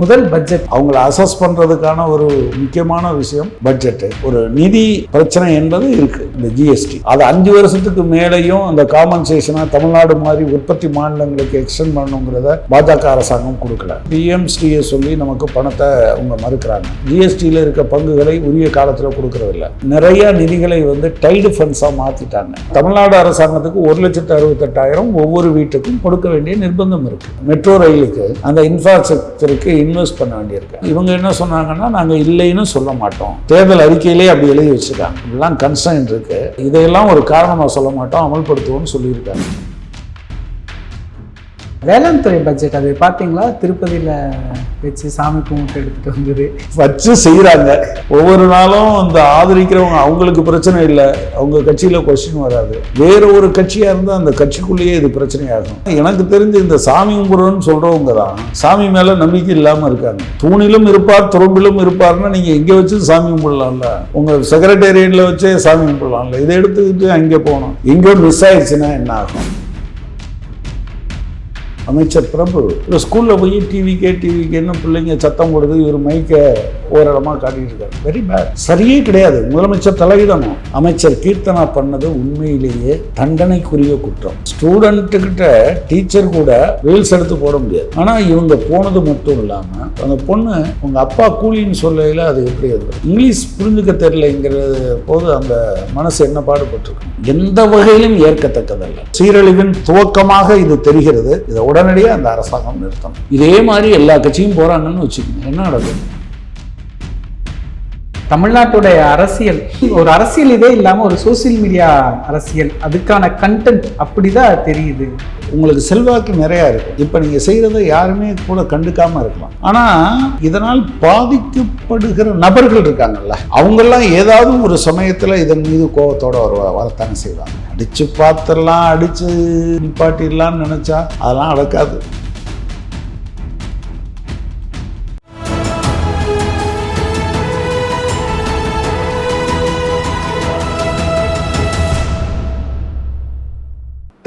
முதல் பட்ஜெட் அவங்களை அசஸ் பண்றதுக்கான ஒரு முக்கியமான விஷயம் பட்ஜெட். ஒரு நிதி பிரச்சனை என்பது இருக்கு. இந்த ஜிஎஸ்டி அது 5 வருஷத்துக்கு மேலேயும் அந்த காம்பன்சேஷனா தமிழ்நாடு மாதிரி உற்பத்தி மாநிலங்களுக்கு எக்ஸ்டெண்ட் பண்ணணுங்கிறத பாஜக அரசாங்கம் கொடுக்கல. பிஎம்ஸ்டியை சொல்லி நமக்கு பணத்தை அவங்க மறுக்கிறாங்க. ஜிஎஸ்டியில் இருக்க பங்குகளை உரிய காலத்தில் கொடுக்கறதில்ல. நிறைய நிதிகளை டைடு ஃபண்ட்ஸா மாத்திட்டாங்க. தமிழ்நாடு அரசாங்கத்துக்கு 1,68,000 ஒவ்வொரு வீட்டுக்கும் கொடுக்க வேண்டிய நிர்பந்தம் இருக்கு. மெட்ரோ ரயிலுக்கு அந்த இன்ஃப்ராஸ்ட்ரக்சருக்கு இன்வெஸ்ட் பண்ண வேண்டியிருக்கு. இவங்க என்ன சொன்னாங்கன்னா, நாங்க இல்லைன்னு சொல்ல மாட்டோம், தேர்தல் அறிக்கையிலே அப்படி எழுதி வச்சிருக்காங்க. இப்படிலாம் கன்சர்ன் இருக்கு, இதையெல்லாம் ஒரு காரணமா சொல்ல மாட்டோம், அமல்படுத்துவோம்னு சொல்லியிருக்காங்க. வேளாண் துறை பட்ஜெட் அது பார்த்தீங்களா? திருப்பதியில் வச்சு சாமி கும்பிட்டு எடுத்துட்டு வந்தது வச்சு செய்கிறாங்க. ஒவ்வொரு நாளும் இந்த ஆதரிக்கிறவங்க அவங்களுக்கு பிரச்சனை இல்லை, அவங்க கட்சியில் கொஸ்டின் வராது. வேற ஒரு கட்சியாக இருந்தால் அந்த கட்சிக்குள்ளேயே இது பிரச்சனையாகும். எனக்கு தெரிஞ்சு இந்த சாமி கும்பிடுன்னு சொல்கிறவங்க தான் சாமி மேலே நம்பிக்கை இல்லாமல் இருக்காங்க. தூணிலும் இருப்பார் துரும்பிலும் இருப்பார்னா நீங்கள் எங்கே வச்சு சாமி கும்பிடலாம்ல, உங்கள் செக்ரட்டேரியட்டில் வச்சே சாமி கும்பிடலாம்ல. இதை எடுத்துக்கிட்டு அங்கே போகணும். எங்கேயோ மிஸ் ஆயிடுச்சுன்னா என்ன ஆகும்? அமைச்சர் பிரபு ஒரு ஸ்கூலில் போய் டிவிக்கேன்னு பிள்ளைங்க சத்தம் போடுது, இவர் மைக்கை ஓரளமாக காட்டிட்டு இருக்காரு. Very bad. சரியே கிடையாது. முதலமைச்சர் தலையிடணும். அமைச்சர் கீர்த்தனா பண்ணது உண்மையிலேயே தண்டனைக்குரிய குற்றம். ஸ்டூடெண்ட்டுக்கிட்ட டீச்சர் கூட ரீல்ஸ் எடுத்து போட முடியாது. ஆனால் இவங்க போனது மட்டும் இல்லாமல் அந்த பொண்ணு உங்க அப்பா கூலின்னு சொல்லையில் அது எப்படி அது இங்கிலீஷ் புரிஞ்சுக்க தெரியலைங்கிற போது அந்த மனசு என்ன பாடுபட்டிருக்கு. எந்த வகையிலும் ஏற்கத்தக்கதல்ல. சீரழிவின் துவக்கமாக இது தெரிகிறது. இதை உடனடியாக அந்த அரசாங்கம் நிறுத்தணும். இதே மாதிரி எல்லா கட்சியும் போறாங்கன்னு வச்சுக்கோங்க, என்ன நடக்கும்? தமிழ்நாட்டுடைய அரசியல் ஒரு அரசியல் இதே இல்லாமல் ஒரு சோசியல் மீடியா அரசியல், அதுக்கான கண்டென்ட் அப்படிதான் தெரியுது. உங்களுக்கு செல்வாக்கு நிறையா இருக்கு. இப்போ நீங்கள் செய்கிறத யாருமே கூட கண்டுக்காம இருக்கலாம். ஆனால் இதனால் பாதிக்கப்படுகிற நபர்கள் இருக்காங்கல்ல, அவங்கெல்லாம் ஏதாவது ஒரு சமயத்தில் இதன் மீது கோபத்தோட வரத்தானே செய்வாங்க. அடிச்சு பார்த்துடலாம், அடிச்சு நிப்பாட்டிடலாம்னு நினைச்சா அதெல்லாம் நடக்காது.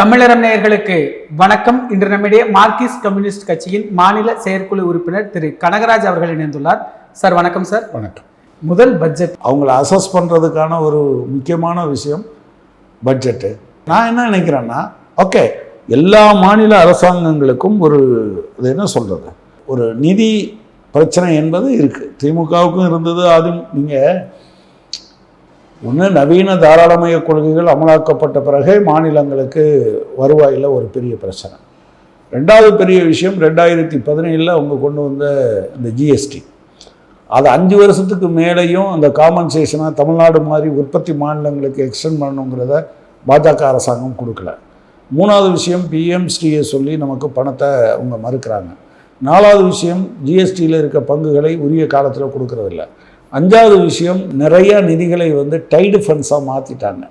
தமிழரம் நேயர்களுக்கு வணக்கம். இன்று நம்மிடையே மார்க்சிஸ்ட் கம்யூனிஸ்ட் கட்சியின் மாநில செயற்குழு உறுப்பினர் திரு கனகராஜ் அவர்கள் இணைந்துள்ளார். சார் வணக்கம். சார் வணக்கம். முதல் பட்ஜெட் அவங்கள அசஸ் பண்ணுறதுக்கான ஒரு முக்கியமான விஷயம் பட்ஜெட்டு. நான் என்ன நினைக்கிறேன்னா, ஓகே, எல்லா மாநில அரசாங்கங்களுக்கும் ஒரு அது என்ன சொல்கிறது, ஒரு நிதி பிரச்சனை என்பது இருக்குது. திமுகவுக்கும் இருந்தது. அதுவும் நீங்கள் ஒன்று நவீன தாராளமய கொள்கைகள் அமலாக்கப்பட்ட பிறகு மாநிலங்களுக்கு வருவாயில் ஒரு பெரிய பிரச்சனை. ரெண்டாவது பெரிய விஷயம் 2017 அவங்க கொண்டு வந்த இந்த ஜிஎஸ்டி. அது 5 வருஷத்துக்கு மேலேயும் அந்த காம்பன்சேஷனாக தமிழ்நாடு மாதிரி உற்பத்தி மாநிலங்களுக்கு எக்ஸ்டெண்ட் பண்ணணுங்கிறத பாஜக அரசாங்கம் கொடுக்கல. மூணாவது விஷயம் பிஎம்ஸ்டியை சொல்லி நமக்கு பணத்தை அவங்க மறுக்கிறாங்க. நாலாவது விஷயம் ஜிஎஸ்டியில் இருக்க பங்குகளை உரிய காலத்தில் கொடுக்கறதில்ல. அஞ்சாவது விஷயம் நிறைய நிதிகளை டைடு ஃபண்ட்ஸாக மாற்றிட்டாங்க.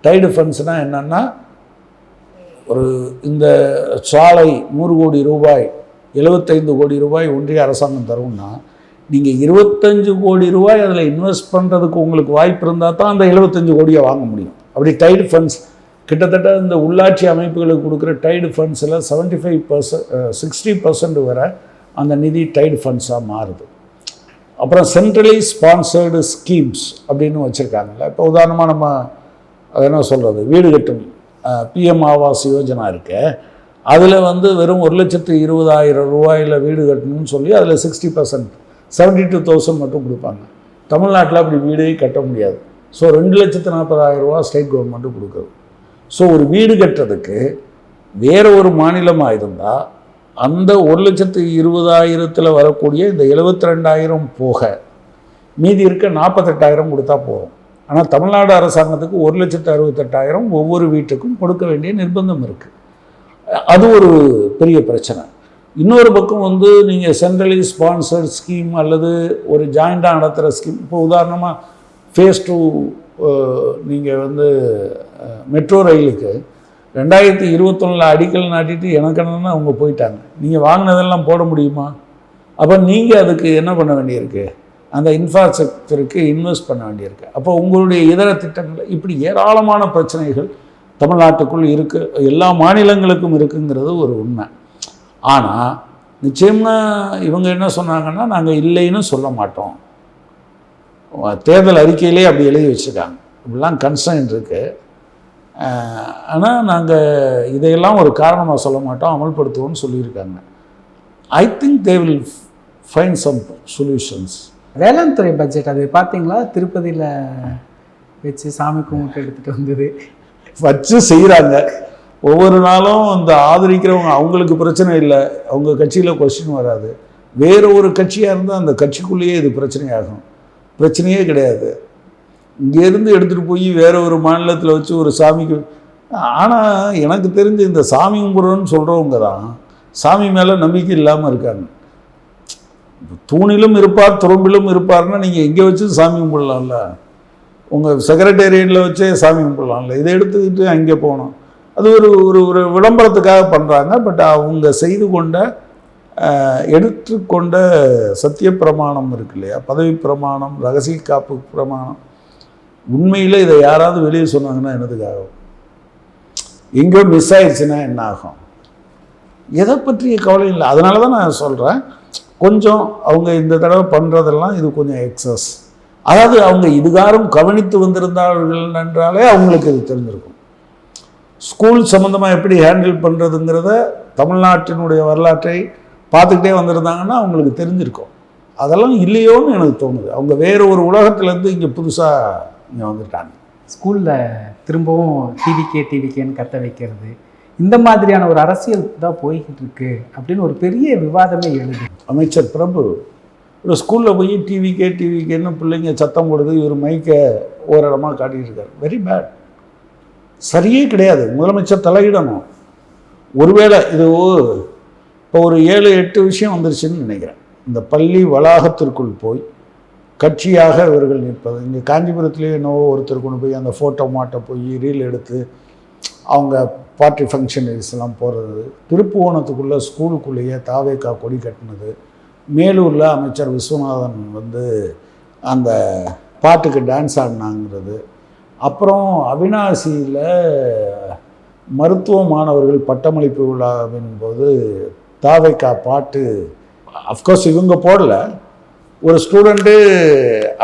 டைடு ஃபண்ட்ஸ்னால் என்னென்னா, ஒரு இந்த சாலை 100 கோடி ரூபாய் 75 கோடி ரூபாய் ஒன்றிய அரசாங்கம் தரும்னா, நீங்கள் 25 கோடி ரூபாய் அதில் இன்வெஸ்ட் பண்ணுறதுக்கு உங்களுக்கு வாய்ப்பு இருந்தால் தான் அந்த 75 கோடியை வாங்க முடியும். அப்படி டைடு ஃபண்ட்ஸ் கிட்டத்தட்ட இந்த உள்ளாட்சி அமைப்புகளுக்கு கொடுக்குற டைடு ஃபண்ட்ஸில் 60% வரை அந்த நிதி டைடு ஃபண்ட்ஸாக மாறுது. அப்புறம் சென்ட்ரலி ஸ்பான்சர்டு ஸ்கீம்ஸ் அப்படின்னு வச்சுருக்காங்கல்ல. இப்போ உதாரணமாக நம்ம அது என்ன சொல்கிறது, வீடு கட்டும் பிஎம் ஆவாஸ் யோஜனா இருக்கு. அதில் வெறும் 1,20,000 ரூபாயில் வீடு கட்டணும்னு சொல்லி அதில் 60% 72,000 மட்டும் கொடுப்பாங்க. தமிழ்நாட்டில் அப்படி வீடே கட்ட முடியாது. ஸோ 2,40,000 ரூபா ஸ்டேட் கவர்மெண்ட்டு கொடுக்குறது. ஸோ ஒரு வீடு கட்டுறதுக்கு வேறு ஒரு மாநிலமாக இருந்தால் அந்த 1,20,000 வரக்கூடிய இந்த 72,000 போக மீதி இருக்க 48,000 கொடுத்தா போகும். ஆனால் தமிழ்நாடு அரசாங்கத்துக்கு 1,68,000 ஒவ்வொரு வீட்டுக்கும் கொடுக்க வேண்டிய நிர்பந்தம் இருக்குது. அது ஒரு பெரிய பிரச்சனை. இன்னொரு பக்கம் நீங்கள் சென்ட்ரலி ஸ்பான்சர்ட் ஸ்கீம் அல்லது ஒரு ஜாயிண்டாக நடத்துகிற ஸ்கீம், இப்போ உதாரணமாக ஃபேஸ் 2 நீங்கள் மெட்ரோ ரயிலுக்கு 2021 அடிக்கல் நாட்டிட்டு எனக்கு என்னன்னா அவங்க போயிட்டாங்க. நீங்கள் வாங்கினதெல்லாம் போட முடியுமா? அப்போ நீங்கள் அதுக்கு என்ன பண்ண வேண்டியிருக்கு, அந்த இன்ஃப்ராஸ்ட்ரக்சருக்கு இன்வெஸ்ட் பண்ண வேண்டியிருக்கு. அப்போ உங்களுடைய இதர திட்டங்கள், இப்படி ஏராளமான பிரச்சனைகள் தமிழ்நாட்டுக்குள் இருக்குது, எல்லா மாநிலங்களுக்கும் இருக்குங்கிறது ஒரு உண்மை. ஆனால் நிச்சயமாக இவங்க என்ன சொன்னாங்கன்னா, நாங்கள் இல்லைன்னு சொல்ல மாட்டோம். தேர்தல் அறிக்கையிலே அப்படி எழுதி வச்சுருக்காங்க. இப்படிலாம் கன்சர்ன் இருக்குது. ஆனால் நாங்கள் இதையெல்லாம் ஒரு காரணமாக சொல்ல மாட்டோம், அமல்படுத்துவோம்னு சொல்லியிருக்காங்க. I think they will find some solutions. வேளாண் துறை பட்ஜெட் அது பார்த்தீங்களா? திருப்பதியில் வச்சு சாமி கும்பிட்டு எடுத்துகிட்டு வந்தது வச்சு செய்கிறாங்க. ஒவ்வொரு நாளும் அந்த ஆதரிக்கிறவங்க அவங்களுக்கு பிரச்சனை இல்லை, அவங்க கட்சியில் கொஸ்டின் வராது. வேறு ஒரு கட்சியாக இருந்தால் அந்த கட்சிக்குள்ளேயே இது பிரச்சனையாகும். பிரச்சனையே கிடையாது. இங்கேருந்து எடுத்துகிட்டு போய் வேறு ஒரு மாநிலத்தில் வச்சு ஒரு சாமிக்கு. ஆனால் எனக்கு தெரிஞ்சு இந்த சாமி கும்பிட்றோன்னு சொல்கிறவங்க தான் சாமி மேலே நம்பிக்கை இல்லாமல் இருக்காங்க. தூணிலும் இருப்பார் துரும்பிலும் இருப்பார்னா நீங்கள் எங்கே வச்சு சாமி கும்பிடலாம்ல, உங்கள் செக்ரட்டேரியட்டில் வச்சே சாமி கும்பிடலாம்ல. இதை எடுத்துக்கிட்டு அங்கே போகணும். அது ஒரு ஒரு ஒரு விளம்பரத்துக்காக பண்ணுறாங்க. பட் அவங்க செய்து கொண்ட எடுத்துக்கொண்ட சத்திய பிரமாணம் இருக்கு இல்லையா, பதவி பிரமாணம், ரகசிய காப்பு பிரமாணம், உண்மையில் இதை யாராவது வெளியே சொன்னாங்கன்னா என்னதுக்காகும்? எங்கேயோ மிஸ் ஆயிடுச்சுன்னா என்ன ஆகும்? எதை பற்றிய கவலை இல்லை. அதனால தான் நான் சொல்கிறேன், கொஞ்சம் அவங்க இந்த தடவை பண்ணுறதெல்லாம் இது கொஞ்சம் எக்ஸஸ். அதாவது அவங்க இதுகாரும் கவனித்து வந்திருந்தார்கள் என்றாலே அவங்களுக்கு இது தெரிஞ்சிருக்கும். ஸ்கூல் சம்மந்தமாக எப்படி ஹேண்டில் பண்ணுறதுங்கிறத தமிழ்நாட்டினுடைய வரலாற்றை பார்த்துக்கிட்டே வந்திருந்தாங்கன்னா அவங்களுக்கு தெரிஞ்சிருக்கும். அதெல்லாம் இல்லையோன்னு எனக்கு தோணுது. அவங்க வேறு ஒரு உலகத்துலேருந்து இங்கே புதுசாக இங்கே வந்துட்டாங்க. ஸ்கூலில் திரும்பவும் டிவிகேன்னு கத்த வைக்கிறது, இந்த மாதிரியான ஒரு அரசியல் தான் போய்கிட்டு இருக்கு அப்படின்னு ஒரு பெரிய விவாதமே எழுது. அமைச்சர் பிரபு ஒரு ஸ்கூலில் போய் டிவிகேன்னு பிள்ளைங்க சத்தம் போடுது, இவர் மைக்கை ஓரிடமாக காட்டிகிட்டு இருக்காரு. Very bad. சரியே கிடையாது. முதலமைச்சர் தலையிடணும். ஒருவேளை இது இப்போ ஒரு 7-8 விஷயம் வந்துருச்சுன்னு நினைக்கிறேன். இந்த பள்ளி வளாகத்திற்குள் போய் கட்சியாக இவர்கள் நிற்பது. இங்கே காஞ்சிபுரத்துலேயே என்னவோ ஒருத்தர் கொண்டு போய் அந்த ஃபோட்டோ மாட்டை போய் ரீல் எடுத்து அவங்க பார்ட்டி ஃபங்க்ஷன்ஸ்லாம் போகிறது. திருப்புவனத்துக்குள்ளே ஸ்கூலுக்குள்ளேயே தாவேக்கா கொடி கட்டினது. மேலூரில் அமைச்சர் விஸ்வநாதன் அந்த பாட்டுக்கு டான்ஸ் ஆடினாங்கிறது. அப்புறம் அவினாசியில் மருத்துவ மாணவர்கள் பட்டமளிப்பு விழாவின் போது தாவேக்கா பாட்டு, அஃப்கோர்ஸ் இவங்க போடலை, ஒரு ஸ்டூடெண்ட்டு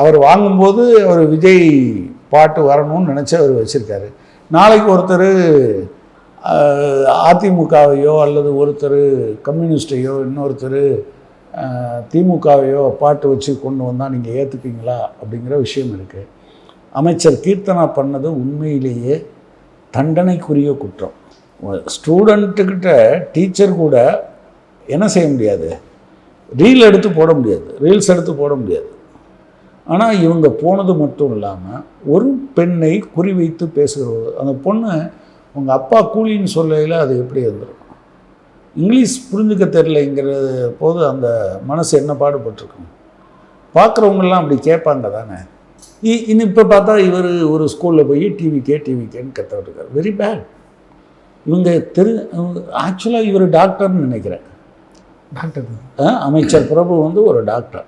அவர் வாங்கும்போது அவர் விஜய் பாட்டு வரணும்னு நினச்சி அவர் வச்சுருக்காரு. நாளைக்கு ஒருத்தர் அதிமுகவையோ அல்லது ஒருத்தர் கம்யூனிஸ்டையோ இன்னொருத்தர் திமுகவையோ பாட்டு வச்சு கொண்டு வந்தால் நீங்கள் ஏற்றுப்பீங்களா அப்படிங்கிற விஷயம் இருக்குது. அமைச்சர் கீர்த்தனா பண்ணது உண்மையிலேயே தண்டனைக்குரிய குற்றம். ஸ்டூடெண்ட்டுக்கிட்ட டீச்சர் கூட என்ன செய்ய முடியாது, ரீல்ஸ் எடுத்து போட முடியாது. ஆனால் இவங்க போனது மட்டும் இல்லாமல் ஒரு பெண்ணை குறிவைத்து பேசுகிறது. அந்த பொண்ணு உங்கள் அப்பா கூலின்னு சொல்லையில் அது எப்படி வந்துடும்? இங்கிலீஷ் புரிஞ்சுக்க தெரிலைங்கிற போது அந்த மனசு என்ன பாடுபட்டிருக்கும்? பார்க்குறவங்கெல்லாம் அப்படி கேட்பாங்க தானே. இன்னும் இப்போ பார்த்தா இவர் ஒரு ஸ்கூலில் போய் டிவிகேன்னு கற்றுக்கிட்டு. Very bad. இவங்க ஆக்சுவலாக இவர் டாக்டர்னு நினைக்கிறேன். அமைச்சர் பிரபு ஒரு டாக்டர்.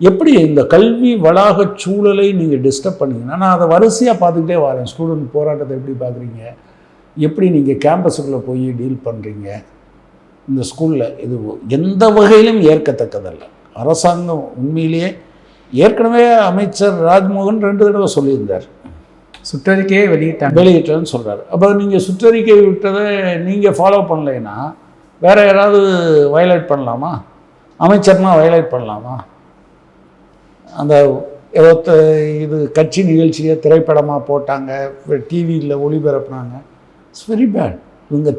எப்படி இந்த கல்வி வளாக சூழலை நீங்கள் டிஸ்டர்ப் பண்ணிங்கன்னா, நான் அதை வரிசையாக பார்த்துக்கிட்டே வரேன். ஸ்டூடெண்ட் போராட்டத்தை எப்படி பார்க்குறீங்க, எப்படி நீங்கள் கேம்பஸுக்குள்ளே போய் டீல் பண்ணுறீங்க. இந்த ஸ்கூலில் இது எந்த வகையிலும் ஏற்கத்தக்கதல்ல. அரசாங்கம் உண்மையிலேயே ஏற்கனவே அமைச்சர் ராஜ்மோகன் 2 தடவை சொல்லியிருந்தார், சுற்றறிக்கையே வெளியிட்டேன்னு சொல்கிறார். அப்போ நீங்கள் சுற்றறிக்கை விட்டதை நீங்கள் ஃபாலோ பண்ணலைன்னா வேறு யாராவது வயலேட் பண்ணலாமா? அமைச்சர்னா வயலேட் பண்ணலாமா? அந்த இது கட்சி நிகழ்ச்சியை திரைப்படமாக போட்டாங்க, டிவியில் ஒளிபரப்புனாங்க. It's very bad. இவங்க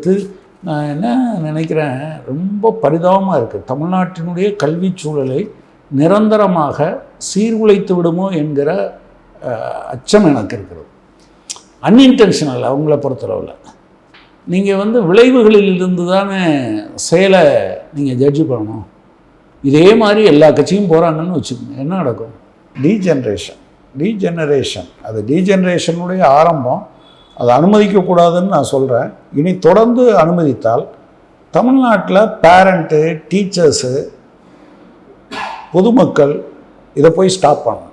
நான் என்ன நினைக்கிறேன், ரொம்ப பரிதாபமாக இருக்குது. தமிழ்நாட்டினுடைய கல்வி சூழலை நிரந்தரமாக சீர்குலைத்து விடுமோ என்கிற அச்சம் எனக்கு இருக்கிறது. அன்இன்டென்ஷனல் அவங்கள பொறுத்தளவில். நீங்கள் விளைவுகளில் இருந்து தானே செயலை நீங்கள் ஜட்ஜு பண்ணணும். இதே மாதிரி எல்லா கட்சியும் போகிறாங்கன்னு வச்சுக்கோங்க, என்ன நடக்கும்? டீஜெனரேஷன். அது டீஜெனரேஷனுடைய ஆரம்பம். அதை அனுமதிக்கக்கூடாதுன்னு நான் சொல்கிறேன். இனி தொடர்ந்து அனுமதித்தால் தமிழ்நாட்டில் பேரண்ட்டு, டீச்சர்ஸு, பொதுமக்கள் இதை போய் ஸ்டாப் பண்ணணும்.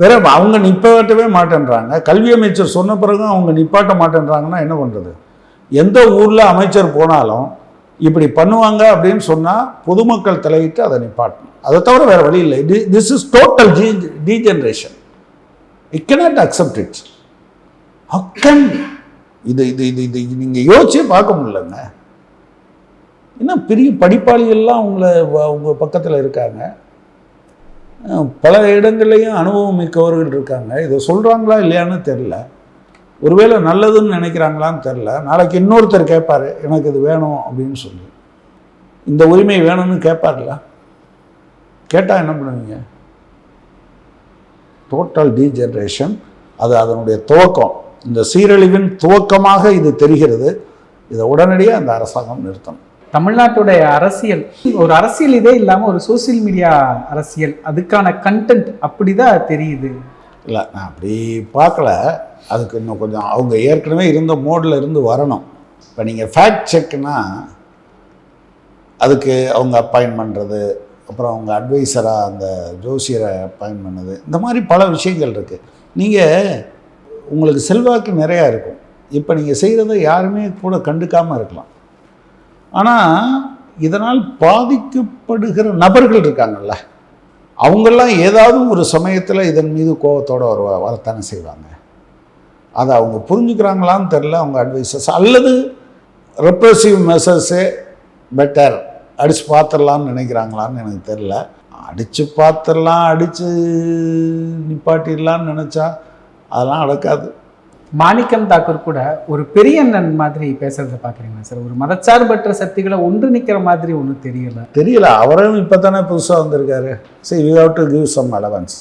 வேற அவங்க நிப்பாட்டவே மாட்டேன்றாங்க. கல்வி அமைச்சர் சொன்ன பிறகும் அவங்க நிப்பாட்ட மாட்டேன்றாங்கன்னா என்ன பண்ணுறது? எந்த ஊரில் அமைச்சர் போனாலும் இப்படி பண்ணுவாங்க அப்படின்னு சொன்னால் பொதுமக்கள் தலையிட்டு அதை நிப்பாட்டணும். அதை தவிர வேறு வழி இல்லை. This is total degeneration. I cannot accept it. ஹக்கன் இது இது இது இது நீங்கள் யோசிச்சே பார்க்க முடியலங்க. இன்னும் பெரிய படிப்பாளிகள்லாம் உங்கள் பக்கத்தில் இருக்காங்க. பல இடங்கள்லையும் அனுபவம் மிக்கவர்கள் இருக்காங்க. இதை சொல்கிறாங்களா இல்லையான்னு தெரில. ஒருவேளை நல்லதுன்னு நினைக்கிறாங்களான்னு தெரில. நாளைக்கு இன்னொருத்தர் கேட்பார், எனக்கு இது வேணும் அப்படின்னு சொல்லி, இந்த உரிமை வேணும்னு கேட்பார்ல. கேட்டால் என்ன பண்ணுவீங்க? Total degeneration. அது அதனுடைய துவக்கம். இந்த சீரழிவின் துவக்கமாக இது தெரிகிறது. இதை உடனடியாக அந்த அரசாங்கம் நிறுத்தணும். தமிழ்நாட்டுடைய அரசியல் ஒரு அரசியல் இதே இல்லாமல் ஒரு சோசியல் மீடியா அரசியல், அதுக்கான கண்டென்ட் அப்படிதான் தெரியுது. இல்லை, நான் அப்படி பார்க்கல. அதுக்கு இன்னும் கொஞ்சம் அவங்க ஏற்கனவே இருந்த மோடில் இருந்து வரணும். இப்போ நீங்கள் ஃபேக்ட் செக்னா அதுக்கு அவங்க அப்பாயின்ட் பண்ணுறது, அப்புறம் அவங்க அட்வைசராக அந்த ஜோசியரை அப்பாயின்ட் பண்ணது, இந்த மாதிரி பல விஷயங்கள் இருக்குது. நீங்கள் உங்களுக்கு செல்வாக்கு நிறையா இருக்கும். இப்போ நீங்கள் செய்கிறத யாருமே கூட கண்டுக்காமல் இருக்கலாம். ஆனால் இதனால் பாதிக்கப்படுகிற நபர்கள் இருக்காங்கல்ல, அவங்கெல்லாம் ஏதாவது ஒரு சமயத்தில் இதன் மீது கோபத்தோடு வரத்தானே செய்வாங்க. அதை அவங்க புரிஞ்சுக்கிறாங்களான்னு தெரில அவங்க அட்வைசர்ஸ், அல்லது ரெப்ரெசிவ் மெசர்ஸே பெட்டர், அடித்து பார்த்துடலான்னு நினைக்கிறாங்களான்னு எனக்கு தெரில. அடித்து பார்த்துடலாம், அடித்து நிப்பாட்டிடலான்னு நினச்சா அதெல்லாம் நடக்காது. மாணிக்கம் தாக்கூர் கூட ஒரு பெரிய அண்ணன் மாதிரி பேசுறதை பார்க்குறீங்களா சார்? ஒரு மதச்சார்பற்ற சக்திகளை ஒன்றிணைக்கிற மாதிரி ஒன்றும் தெரியல. அவரும் இப்போ தானே புதுசாக வந்திருக்காரு. சரி, we have to give some allowance.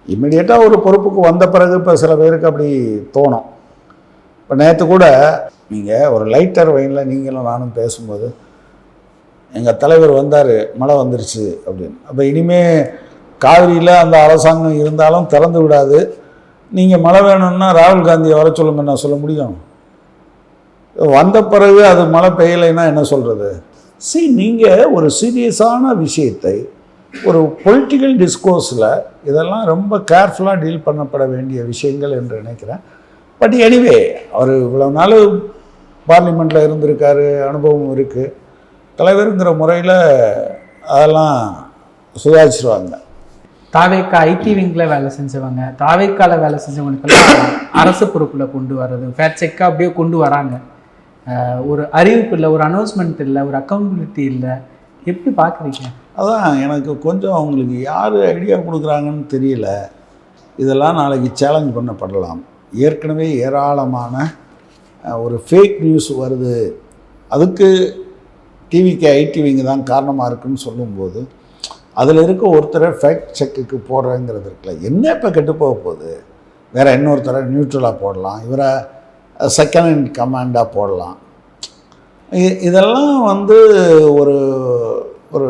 இம்மிடியேட்டாக ஒரு பொறுப்புக்கு வந்த பிறகு இப்போ சில பேருக்கு அப்படி தோணும். இப்போ நேற்று கூட நீங்கள் ஒரு லைட்டர் வெயினில் நீங்களும் நானும் பேசும்போது எங்கள் தலைவர் வந்தார், மழை வந்துருச்சு அப்படின்னு. அப்போ இனிமேல் காவிரியில் அந்த அரசாங்கம் இருந்தாலும் திறந்து விடாது, நீங்கள் மழை வேணும்னா ராகுல் காந்தியை வர சொல்லுங்க நான் சொல்ல முடியும். வந்த பிறகு அது மழை பெய்யலைன்னா என்ன சொல்கிறது? சரி, நீங்கள் ஒரு சீரியஸான விஷயத்தை ஒரு பொலிட்டிக்கல் டிஸ்கோர்ஸில் இதெல்லாம் ரொம்ப கேர்ஃபுல்லாக டீல் பண்ணப்பட வேண்டிய விஷயங்கள் என்று நினைக்கிறேன். பட் எனிவே, அவர் இவ்வளோ நாள் பார்லிமெண்ட்டில் இருந்திருக்காரு, அனுபவம் இருக்குது. தலைவருங்கிற முறையில் அதெல்லாம் சுதாரிச்சிருவாங்க. தாவேக்கா ஐடி விங்கில் வேலை செஞ்சவங்க, தாவேக்காவில் வேலை செஞ்சவங்களுக்கெல்லாம் அரசு பொறுப்பில் கொண்டு வர்றது, ஃபேட் செக்காக அப்படியே கொண்டு வராங்க. ஒரு அறிவிப்பு இல்லை, ஒரு அனௌன்ஸ்மெண்ட் இல்லை, ஒரு அக்கௌண்டபிலிட்டி இல்லை. எப்படி பார்க்குறீங்க? அதான் எனக்கு கொஞ்சம் அவங்களுக்கு யார் ஐடியா கொடுக்குறாங்கன்னு தெரியல. இதெல்லாம் நாளைக்கு சேலஞ்ச் பண்ணப்படலாம். ஏற்கனவே ஏராளமான ஒரு ஃபேக் நியூஸ் வருது, அதுக்கு டிவிக்கு ஐடிவிங்க தான் காரணமாக இருக்குன்னு சொல்லும்போது அதில் இருக்க ஒருத்தரை ஃபேக்ட் செக்குக்கு போடுறேங்கிறது இருக்குல்ல, என்ன இப்போ கெட்டு போக போகுது? வேறு இன்னொருத்தரை நியூட்ரலாக போடலாம், இவரை செகண்ட் இன் கமாண்டாக போடலாம். இதெல்லாம் ஒரு ஒரு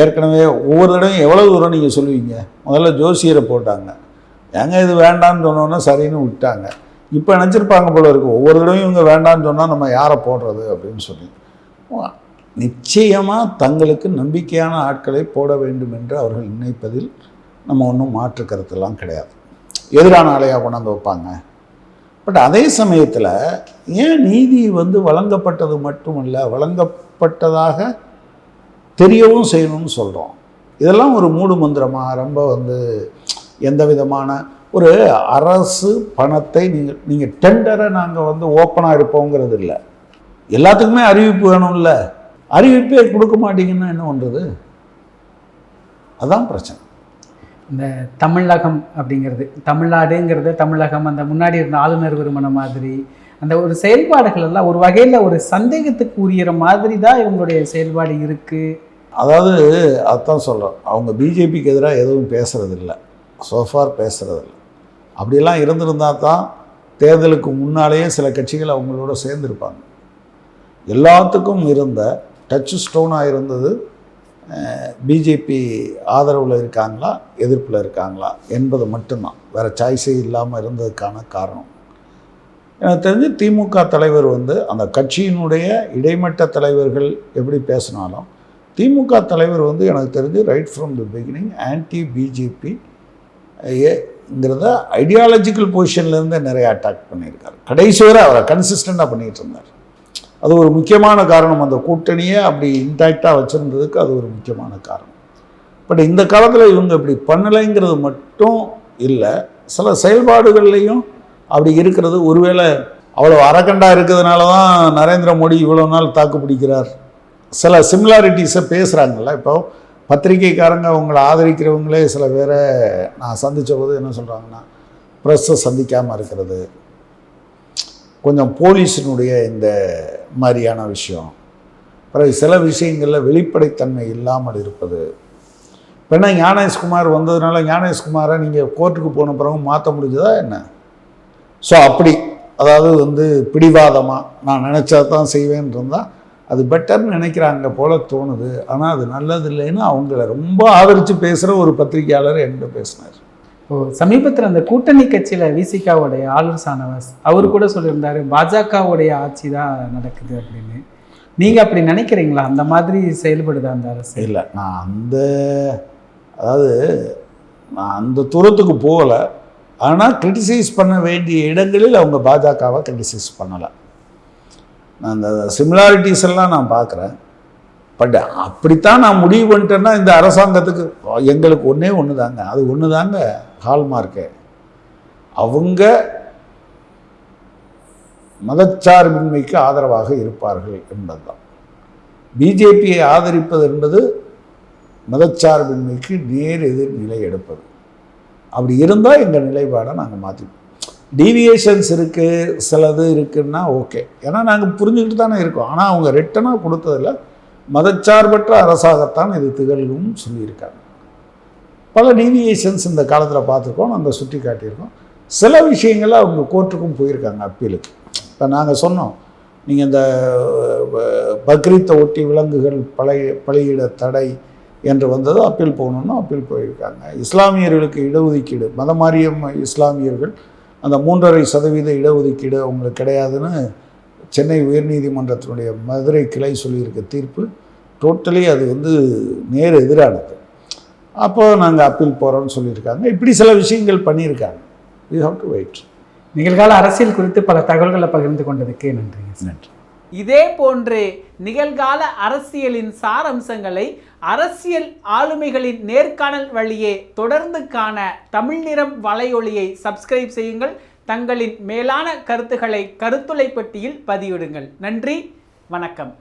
ஏற்கனவே ஒவ்வொரு தடவையும் எவ்வளோ தூரம் நீங்கள் சொல்லுவீங்க? முதல்ல ஜோசியரை போட்டாங்க, ஏங்க இது வேண்டான்னு சொன்னோன்னா சரின்னு விட்டாங்க. இப்போ நினச்சிருப்பாங்க போல இருக்குது, ஒவ்வொரு தடவையும் இவங்க வேண்டான்னு சொன்னால் நம்ம யாரை போடுறது அப்படின்னு சொல்லி. நிச்சயமாக தங்களுக்கு நம்பிக்கையான ஆட்களை போட வேண்டும் என்று அவர்கள் நினைப்பதில் நம்ம ஒன்றும் மாற்று கருத்தெல்லாம் கிடையாது. எதிரான ஆளையாக கொண்டாந்து வைப்பாங்க. பட் அதே சமயத்தில் ஏன் நீதி வழங்கப்பட்டது மட்டுமல்ல, வழங்கப்பட்டதாக தெரியவும் செய்யணும்னு சொல்கிறோம். இதெல்லாம் ஒரு மூடு மந்திரமாக ரொம்ப எந்த விதமான ஒரு அரசு பணத்தை நீங்கள் டெண்டரை நாங்கள் ஓப்பனாக இருப்போங்கிறது இல்லை. எல்லாத்துக்குமே அறிவிப்பு வேணும்ல, அறிவிப்பே கொடுக்க மாட்டீங்கன்னா என்ன பண்ணுறது? அதுதான் பிரச்சனை. இந்த தமிழகம் அப்படிங்கிறது, தமிழ்நாடுங்கிறது தமிழகம், அந்த முன்னாடி இருந்த ஆளுநர் விரும்பின மாதிரி அந்த ஒரு செயல்பாடுகள் எல்லாம் ஒரு வகையில் ஒரு சந்தேகத்துக்கு உரியற மாதிரி தான் இவங்களுடைய செயல்பாடு இருக்குது. அதாவது அதுதான் சொல்கிறோம், அவங்க பிஜேபிக்கு எதிராக எதுவும் பேசுகிறதில்ல, சோஃபார் பேசுகிறதில்ல. அப்படியெல்லாம் இருந்திருந்தால் தான் தேர்தலுக்கு முன்னாலேயே சில கட்சிகள் அவங்களோட சேர்ந்துருப்பாங்க. எல்லாத்துக்கும் இருந்த டச் ஸ்டோனாக இருந்தது பிஜேபி ஆதரவில் இருக்காங்களா எதிர்ப்பில் இருக்காங்களா என்பது மட்டும்தான். வேறு சாய்ஸே இல்லாமல் இருந்ததுக்கான காரணம் எனக்கு தெரிஞ்சு திமுக தலைவர் அந்த கட்சியினுடைய இடைமட்ட தலைவர்கள் எப்படி பேசினாலும் திமுக தலைவர் எனக்கு தெரிஞ்சு right from the beginning anti BJP ங்கிறத ஐடியாலஜிக்கல் பொசிஷன்லேருந்து நிறைய அட்டாக் பண்ணியிருக்காரு. கடைசி வரை அவரை கன்சிஸ்டண்ட்டாக பண்ணிகிட்டு இருந்தார். அது ஒரு முக்கியமான காரணம். அந்த கூட்டணியை அப்படி இன்டாக்டாக வச்சுருந்ததுக்கு அது ஒரு முக்கியமான காரணம். பட் இந்த காலத்தில் இவங்க இப்படி பண்ணலைங்கிறது மட்டும் இல்லை, சில செயல்பாடுகள்லையும் அப்படி இருக்கிறது. ஒருவேளை அவ்வளோ அரக்கண்டா இருக்கிறதுனால தான் நரேந்திர மோடி இவ்வளோ நாள் தாக்கு பிடிக்கிறார். சில சிமிலாரிட்டிஸை பேசுகிறாங்கல்ல. இப்போ பத்திரிகைக்காரங்க அவங்களை ஆதரிக்கிறவங்களே சில பேரை நான் சந்தித்த போது என்ன சொல்கிறாங்கன்னா, ப்ரெஸ்ஸை சந்திக்காமல் இருக்கிறது, கொஞ்சம் போலீஸினுடைய இந்த மாதிரியான விஷயம், பிறகு சில விஷயங்களில் வெளிப்படைத்தன்மை இல்லாமல் இருப்பது. இப்போ ஞானேஷ்குமார் வந்ததுனால ஞானேஷ்குமாரை நீங்கள் கோர்ட்டுக்கு போன பிறகு மாற்ற முடிஞ்சதா என்ன? ஸோ அப்படி அதாவது பிடிவாதமாக நான் நினச்சா தான் செய்வேன் இருந்தால் அது பெட்டர்னு நினைக்கிறாங்க போல தோணுது. ஆனால் அது நல்லது இல்லைன்னு அவங்கள ரொம்ப ஆதரித்து பேசுகிற ஒரு பத்திரிகையாளர் என்கிட்ட பேசினார். சமீபத்தில் அந்த கூட்டணி கட்சியில் விசிகாவுடைய ஆளுநர் சானவாஸ் அவர் கூட சொல்லியிருந்தாரு, பாஜகவுடைய ஆட்சி தான் நடக்குது அப்படின்னு. நீங்கள் அப்படி நினைக்கிறீங்களா? அந்த மாதிரி செயல்படுதா அந்த அரசு? இல்லை, நான் அந்த தூரத்துக்கு போகலை. ஆனால் கிரிட்டிசைஸ் பண்ண வேண்டிய இடங்களில் அவங்க பாஜகவை கிரிட்டிசைஸ் பண்ணலை. நான் அந்த சிமிலாரிட்டிஸ் எல்லாம் நான் பார்க்குறேன். பட் அப்படித்தான் நான் முடிவு பண்ணிட்டேன்னா இந்த அரசாங்கத்துக்கு எங்களுக்கு ஒன்று தாங்க, அது ஒன்று தாங்க ஹால்மார்க்கு. அவங்க மதச்சார்பின்மைக்கு ஆதரவாக இருப்பார்கள் என்பது தான். பிஜேபியை ஆதரிப்பது என்பது மதச்சார்பின்மைக்கு நேர் எதிர் நிலை எடுப்பது. அப்படி இருந்தால் எங்கள் நிலைப்பாடை நாங்கள் மாற்றிப்போம். டீவியேஷன்ஸ் இருக்குது, சிலது இருக்குன்னா ஓகே, ஏன்னா நாங்கள் புரிஞ்சுக்கிட்டு தானே இருக்கோம். ஆனால் அவங்க ரிட்டனாக கொடுத்ததில் மதச்சார்பற்ற அரசாகத்தான் இது திகழ்வும் சொல்லியிருக்காங்க. பல டீவியேஷன்ஸ் இந்த காலத்தில் பார்த்துருக்கோம், நாங்கள் சுட்டி காட்டியிருக்கோம். சில விஷயங்களில் அவங்க கோர்ட்டுக்கும் போயிருக்காங்க அப்பீலுக்கு. இப்போ நாங்கள் சொன்னோம், நீங்கள் இந்த பக்ரீத்தை ஒட்டி விலங்குகள் பலியிட தடை என்று வந்தது அப்பீல் போகணுன்னா அப்பீல் போயிருக்காங்க. இஸ்லாமியர்களுக்கு இடஒதுக்கீடு, மதமாறிய இஸ்லாமியர்கள் அந்த 3.5% இடஒதுக்கீடு அவங்களுக்கு கிடையாதுன்னு சென்னை உயர்நீதிமன்றத்தினுடைய மதுரை கிளை சொல்லியிருக்க தீர்ப்பு டோட்டலி அது நேர் எதிரானது. அப்போ நாங்கள் அப்பீல் போகிறோம்னு சொல்லியிருக்காங்க. இப்படி சில விஷயங்கள் பண்ணியிருக்காங்க. We have to wait. நிகழ்கால அரசியல் குறித்து பல தகவல்களை பகிர்ந்து கொண்டதுக்கு நன்றி. நன்றி. இதே போன்று நிகழ்கால அரசியலின் சாரம்சங்களை அரசியல் ஆளுமைகளின் நேர்காணல் வழியே தொடர்ந்து காண தமிழ் நிறம் வலையொலியை சப்ஸ்கிரைப் செய்யுங்கள். தங்களின் மேலான கருத்துக்களை கருத்துளை பெட்டியில் பதிவிடுங்கள். நன்றி, வணக்கம்.